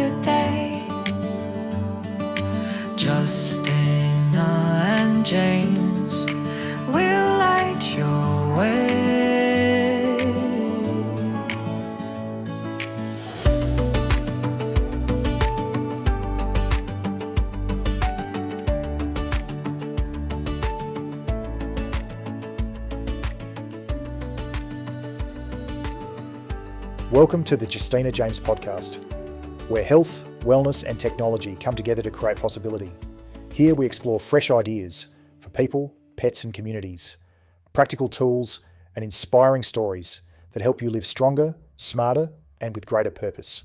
today. Justina and James will light your way. Welcome to the Justina James podcast, where health, wellness and technology come together to create possibility. Here we explore fresh ideas for people, pets and communities, practical tools and inspiring stories that help you live stronger, smarter and with greater purpose.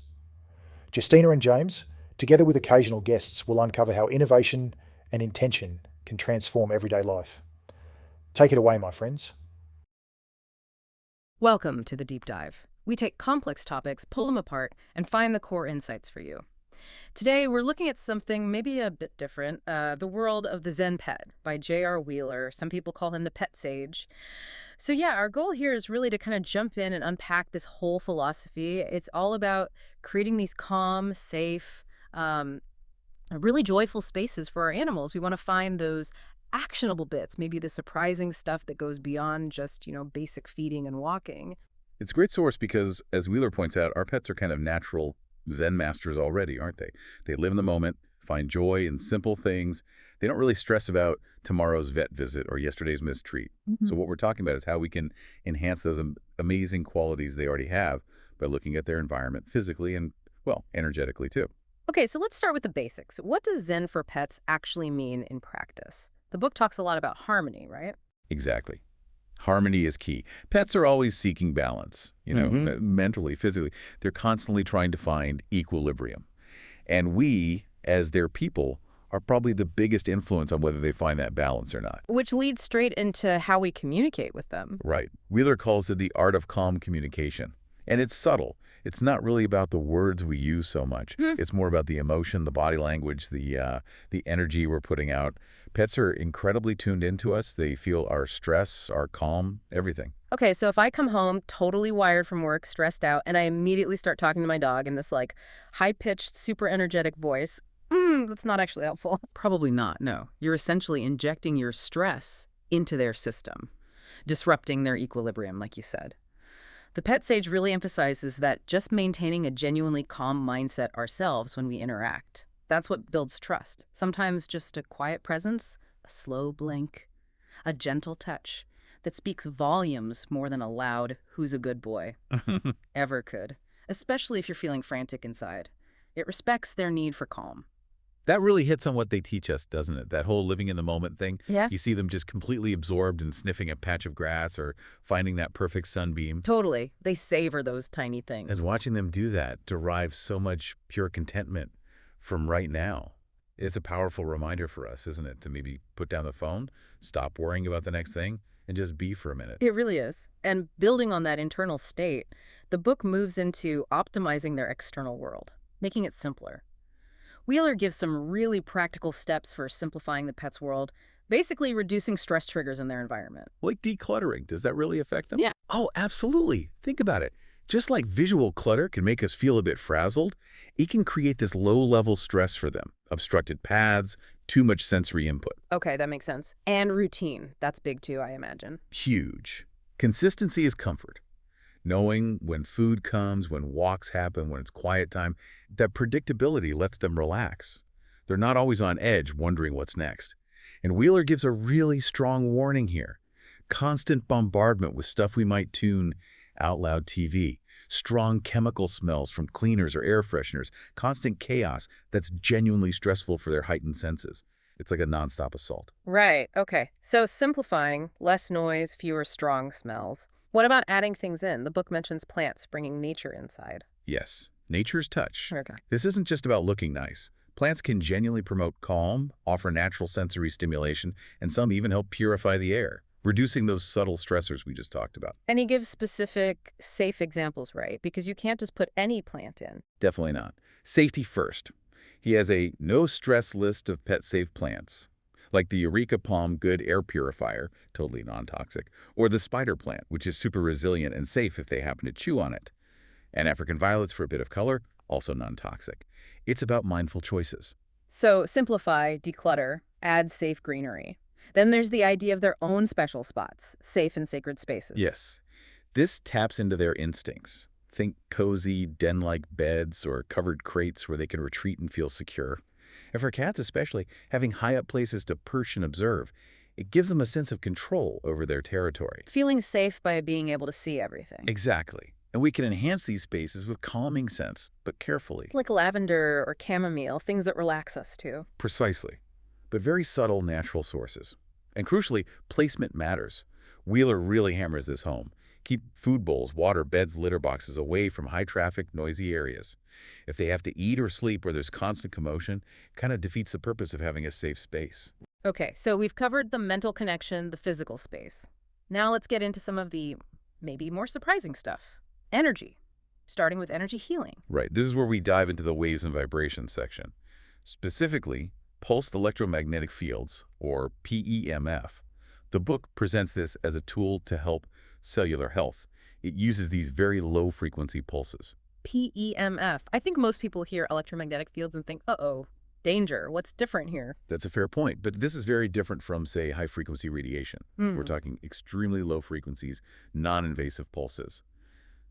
Justina and James, together with occasional guests, will uncover how innovation and intention can transform everyday life. Take it away, my friends. Welcome to the Deep Dive. We take complex topics, pull them apart, and find the core insights for you. Today, we're looking at something maybe a bit different, the world of the Zen Pet by J.R. Wheeler. Some people call him the pet sage. So yeah, our goal here is really to kind of jump in and unpack this whole philosophy. It's all about creating these calm, safe, really joyful spaces for our animals. We want to find those actionable bits, maybe the surprising stuff that goes beyond just, basic feeding and walking. It's a great source because, as Wheeler points out, our pets are kind of natural Zen masters already, aren't they? They live in the moment, find joy in simple things. They don't really stress about tomorrow's vet visit or yesterday's missed treat. So what we're talking about is how we can enhance those amazing qualities they already have by looking at their environment physically and, well, energetically too. Okay, so let's start with the basics. What does Zen for pets actually mean in practice? The book talks a lot about harmony, right? Exactly. Harmony is key. Pets are always seeking balance, mentally, physically. They're constantly trying to find equilibrium. And we, as their people, are probably the biggest influence on whether they find that balance or not. Which leads straight into how we communicate with them. Right. Wheeler calls it the art of calm communication. And it's subtle. It's not really about the words we use so much. It's more about the emotion, the body language, the energy we're putting out. Pets are incredibly tuned into us. They feel our stress, our calm, everything. Okay, so if I come home totally wired from work, stressed out, and I immediately start talking to my dog in this high-pitched, super energetic voice, that's not actually helpful. Probably not, no. You're essentially injecting your stress into their system, disrupting their equilibrium, like you said. The pet sage really emphasizes that just maintaining a genuinely calm mindset ourselves when we interact. That's what builds trust. Sometimes just a quiet presence, a slow blink, a gentle touch that speaks volumes more than a loud, "who's a good boy," ever could, especially if you're feeling frantic inside. It respects their need for calm. That really hits on what they teach us, doesn't it? That whole living in the moment thing. Yeah. You see them just completely absorbed in sniffing a patch of grass or finding that perfect sunbeam. Totally. They savor those tiny things. As watching them do that derives so much pure contentment from right now. It's a powerful reminder for us, isn't it? To maybe put down the phone, stop worrying about the next thing, and just be for a minute. It really is. And building on that internal state, the book moves into optimizing their external world, making it simpler. Wheeler gives some really practical steps for simplifying the pet's world, basically reducing stress triggers in their environment. Like decluttering, does that really affect them? Yeah. Oh, absolutely. Think about it. Just like visual clutter can make us feel a bit frazzled, it can create this low-level stress for them. Obstructed paths, too much sensory input. Okay, that makes sense. And routine. That's big too, I imagine. Huge. Consistency is comfort. Knowing when food comes, when walks happen, when it's quiet time, that predictability lets them relax. They're not always on edge wondering what's next. And Wheeler gives a really strong warning here. Constant bombardment with stuff we might tune out loud TV, strong chemical smells from cleaners or air fresheners, constant chaos that's genuinely stressful for their heightened senses. It's like a nonstop assault. Right, okay. So simplifying, less noise, fewer strong smells. What about adding things in? The book mentions plants, bringing nature inside. Yes, nature's touch. Okay. This isn't just about looking nice. Plants can genuinely promote calm, offer natural sensory stimulation, and some even help purify the air, reducing those subtle stressors we just talked about. And he gives specific, safe examples, right? Because you can't just put any plant in. Definitely not. Safety first. He has a no-stress list of pet-safe plants, like the Eureka Palm Good Air Purifier, totally non-toxic, or the spider plant, which is super resilient and safe if they happen to chew on it. And African violets for a bit of color, also non-toxic. It's about mindful choices. So simplify, declutter, add safe greenery. Then there's the idea of their own special spots, safe and sacred spaces. Yes, this taps into their instincts. Think cozy, den-like beds or covered crates where they can retreat and feel secure. And for cats especially, having high-up places to perch and observe, it gives them a sense of control over their territory. Feeling safe by being able to see everything. Exactly. And we can enhance these spaces with calming scents, but carefully. Like lavender or chamomile, things that relax us too. Precisely. But very subtle, natural sources. And crucially, placement matters. Wheeler really hammers this home. Keep food bowls, water, beds, litter boxes away from high-traffic, noisy areas. If they have to eat or sleep where there's constant commotion, it kind of defeats the purpose of having a safe space. Okay, so we've covered the mental connection, the physical space. Now let's get into some of the maybe more surprising stuff. Energy, starting with energy healing. Right. This is where we dive into the waves and vibrations section. Specifically, pulsed electromagnetic fields, or PEMF. The book presents this as a tool to help cellular health. It uses these very low-frequency pulses. PEMF. I think most people hear electromagnetic fields and think, uh-oh, danger. What's different here? That's a fair point, but this is very different from, say, high-frequency radiation. We're talking extremely low frequencies, non-invasive pulses.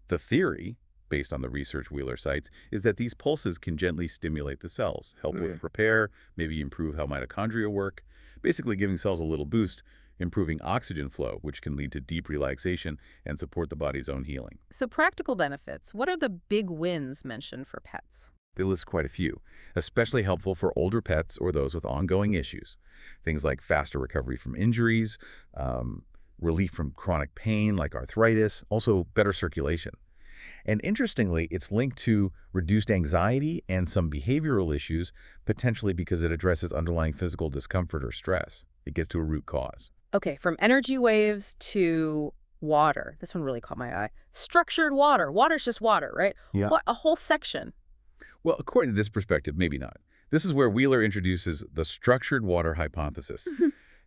The theory, based on the research Wheeler cites, is that these pulses can gently stimulate the cells, help with repair, maybe improve how mitochondria work, basically giving cells a little boost, improving oxygen flow, which can lead to deep relaxation and support the body's own healing. So practical benefits. What are the big wins mentioned for pets? They list quite a few, especially helpful for older pets or those with ongoing issues. Things like faster recovery from injuries, relief from chronic pain like arthritis, also better circulation. And interestingly, it's linked to reduced anxiety and some behavioral issues, potentially because it addresses underlying physical discomfort or stress. It gets to a root cause. Okay, from energy waves to water. This one really caught my eye. Structured water. Water's just water, right? Yeah. What, a whole section. Well, according to this perspective, maybe not. This is where Wheeler introduces the structured water hypothesis.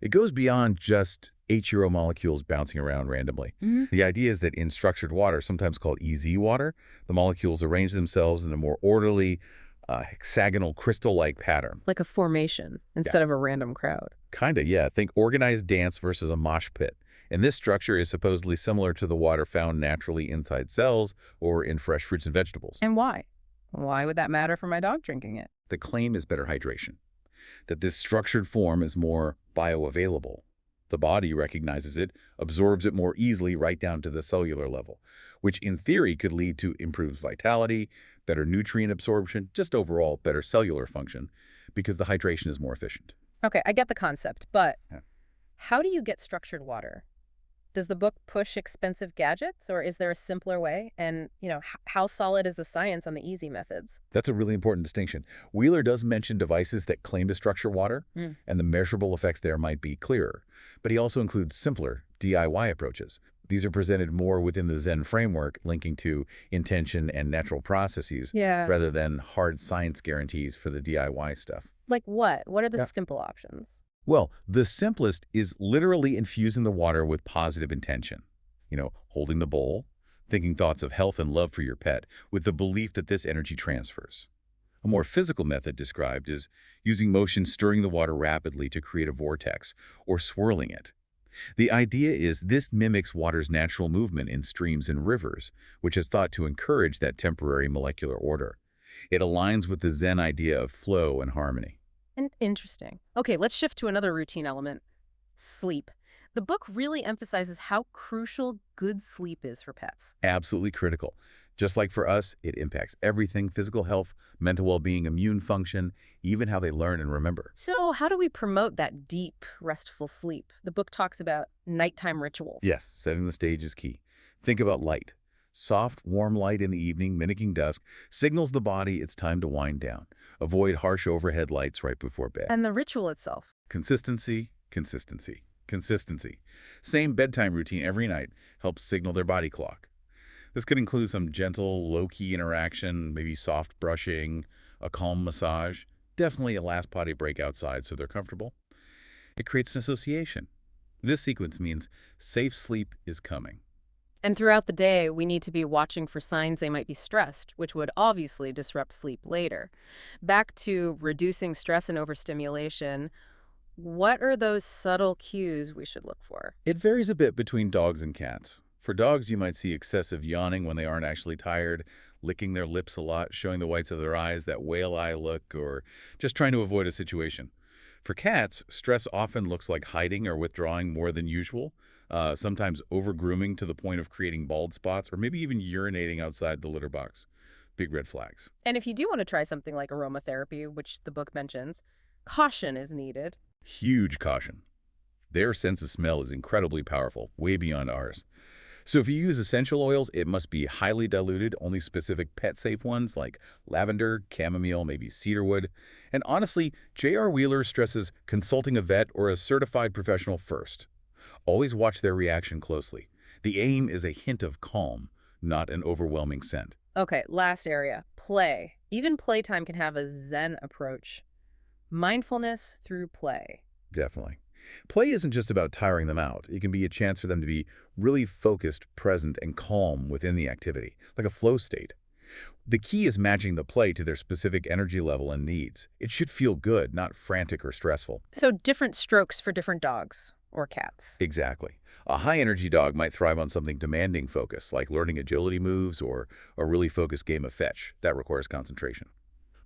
It goes beyond just H2O molecules bouncing around randomly. The idea is that in structured water, sometimes called EZ water, the molecules arrange themselves in a more orderly, hexagonal, crystal-like pattern. Like a formation instead of a random crowd. Kinda, yeah. Think organized dance versus a mosh pit. And this structure is supposedly similar to the water found naturally inside cells or in fresh fruits and vegetables. And why? Why would that matter for my dog drinking it? The claim is better hydration, that this structured form is more bioavailable. The body recognizes it, absorbs it more easily right down to the cellular level, which in theory could lead to improved vitality, better nutrient absorption, just overall better cellular function, because the hydration is more efficient. Okay, I get the concept, but Yeah. how do you get structured water? Does the book push expensive gadgets, or is there a simpler way? And, how solid is the science on the easy methods? That's a really important distinction. Wheeler does mention devices that claim to structure water, and the measurable effects there might be clearer. But he also includes simpler DIY approaches. These are presented more within the Zen framework, linking to intention and natural processes, Yeah. rather than hard science guarantees for the DIY stuff. Like what? What are the Yeah. simple options? Well, the simplest is literally infusing the water with positive intention. Holding the bowl, thinking thoughts of health and love for your pet, with the belief that this energy transfers. A more physical method described is using motion stirring the water rapidly to create a vortex, or swirling it. The idea is this mimics water's natural movement in streams and rivers, which is thought to encourage that temporary molecular order. It aligns with the Zen idea of flow and harmony. And interesting. Okay, let's shift to another routine element, sleep. The book really emphasizes how crucial good sleep is for pets. Absolutely critical. Just like for us, it impacts everything: physical health, mental well-being, immune function, even how they learn and remember. So how do we promote that deep, restful sleep? The book talks about nighttime rituals. Yes, setting the stage is key. Think about light. Soft, warm light in the evening, mimicking dusk, signals the body it's time to wind down. Avoid harsh overhead lights right before bed. And the ritual itself. Consistency, consistency, consistency. Same bedtime routine every night helps signal their body clock. This could include some gentle, low-key interaction, maybe soft brushing, a calm massage, definitely a last potty break outside so they're comfortable. It creates an association. This sequence means safe sleep is coming. And throughout the day, we need to be watching for signs they might be stressed, which would obviously disrupt sleep later. Back to reducing stress and overstimulation, what are those subtle cues we should look for? It varies a bit between dogs and cats. For dogs, you might see excessive yawning when they aren't actually tired, licking their lips a lot, showing the whites of their eyes, that whale eye look, or just trying to avoid a situation. For cats, stress often looks like hiding or withdrawing more than usual, sometimes over-grooming to the point of creating bald spots, or maybe even urinating outside the litter box. Big red flags. And if you do want to try something like aromatherapy, which the book mentions, caution is needed. Huge caution. Their sense of smell is incredibly powerful, way beyond ours. So if you use essential oils, it must be highly diluted, only specific pet-safe ones like lavender, chamomile, maybe cedarwood. And honestly, J.R. Wheeler stresses consulting a vet or a certified professional first. Always watch their reaction closely. The aim is a hint of calm, not an overwhelming scent. Okay, last area, play. Even playtime can have a Zen approach. Mindfulness through play. Definitely. Play isn't just about tiring them out. It can be a chance for them to be really focused, present, and calm within the activity, like a flow state. The key is matching the play to their specific energy level and needs. It should feel good, not frantic or stressful. So different strokes for different dogs or cats. Exactly. A high-energy dog might thrive on something demanding focus, like learning agility moves or a really focused game of fetch. That requires concentration.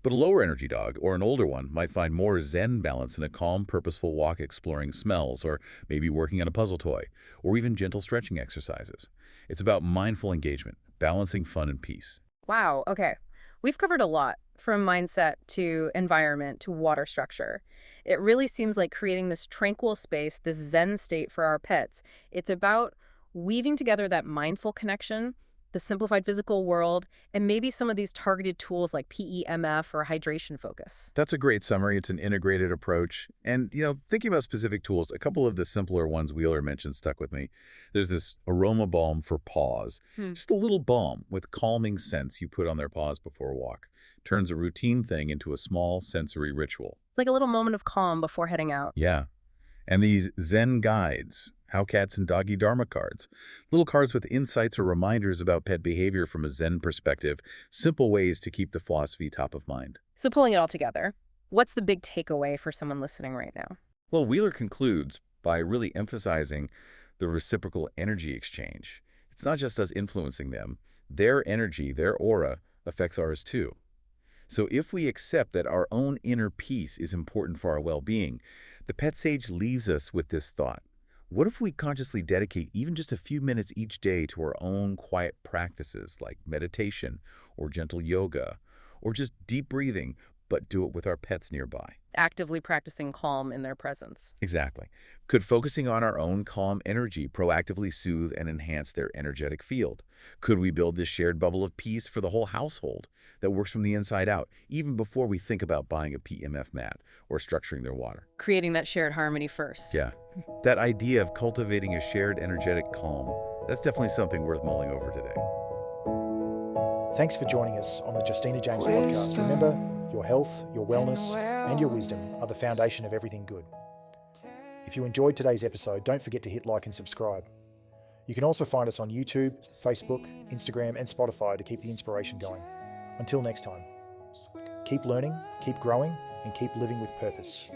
But a lower-energy dog, or an older one, might find more zen balance in a calm, purposeful walk exploring smells, or maybe working on a puzzle toy, or even gentle stretching exercises. It's about mindful engagement, balancing fun and peace. Wow, okay. We've covered a lot, from mindset to environment to water structure. It really seems like creating this tranquil space, this Zen state for our pets. It's about weaving together that mindful connection, the simplified physical world, and maybe some of these targeted tools like PEMF or hydration focus. That's a great summary. It's an integrated approach. And, thinking about specific tools, a couple of the simpler ones Wheeler mentioned stuck with me. There's this aroma balm for paws. Just a little balm with calming scents you put on their paws before a walk. Turns a routine thing into a small sensory ritual. Like a little moment of calm before heading out. Yeah. And these Zen guides, How Cats and Doggy Dharma cards, little cards with insights or reminders about pet behavior from a Zen perspective, simple ways to keep the philosophy top of mind. So pulling it all together, what's the big takeaway for someone listening right now? Well, Wheeler concludes by really emphasizing the reciprocal energy exchange. It's not just us influencing them. Their energy, their aura, affects ours too. So if we accept that our own inner peace is important for our well-being, the Pet Sage leaves us with this thought. What if we consciously dedicate even just a few minutes each day to our own quiet practices like meditation or gentle yoga or just deep breathing, but do it with our pets nearby? Actively practicing calm in their presence. Exactly. Could focusing on our own calm energy proactively soothe and enhance their energetic field? Could we build this shared bubble of peace for the whole household that works from the inside out, even before we think about buying a PMF mat or structuring their water? Creating that shared harmony first. Yeah. That idea of cultivating a shared energetic calm, that's definitely something worth mulling over today. Thanks for joining us on the Justina James podcast. Remember, your health, your wellness, and your wisdom are the foundation of everything good. If you enjoyed today's episode, don't forget to hit like and subscribe. You can also find us on YouTube, Facebook, Instagram, and Spotify to keep the inspiration going. Until next time, keep learning, keep growing, and keep living with purpose.